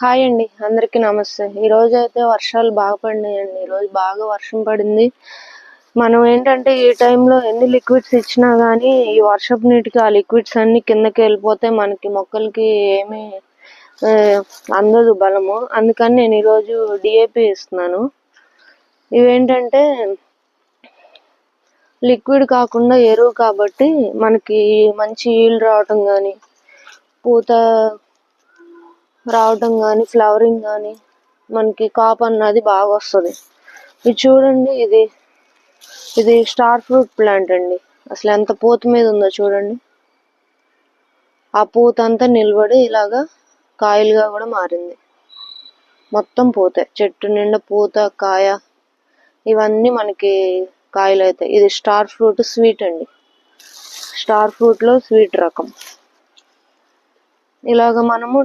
Hi అండి, అందరికీ నమస్తే. ఈరోజు అయితే వర్షాలు బాగా పడినాయండి. ఈరోజు బాగా వర్షం పడింది. మనం ఏంటంటే ఈ టైంలో ఎన్ని లిక్విడ్స్ ఇచ్చినా కానీ ఈ వర్షపు నీటికి ఆ లిక్విడ్స్ అన్ని కిందకి వెళ్ళిపోతే మనకి మొక్కలకి ఏమీ అందదు బలము. అందుకని నేను ఈరోజు డిఏపి ఇస్తున్నాను. ఇవేంటంటే లిక్విడ్ కాకుండా ఎరువు కాబట్టి మనకి మంచి ఈల్డ్ రావటం కానీ, పూత రావటం కానీ, ఫ్లవరింగ్ కానీ, మనకి కాపు అన్నది బాగా వస్తుంది. ఇది చూడండి, ఇది స్టార్ ఫ్రూట్ ప్లాంట్ అండి. అసలు ఎంత పూత మీద ఉందో చూడండి. ఆ పూత అంతా నిలబడి ఇలాగా కాయలుగా కూడా మారింది. మొత్తం పూతే, చెట్టు నిండా పూత, కాయ, ఇవన్నీ మనకి కాయలు అవుతాయి. ఇది స్టార్ ఫ్రూట్ స్వీట్ అండి. స్టార్ ఫ్రూట్ లో స్వీట్ రకం. ఇలాగ మనము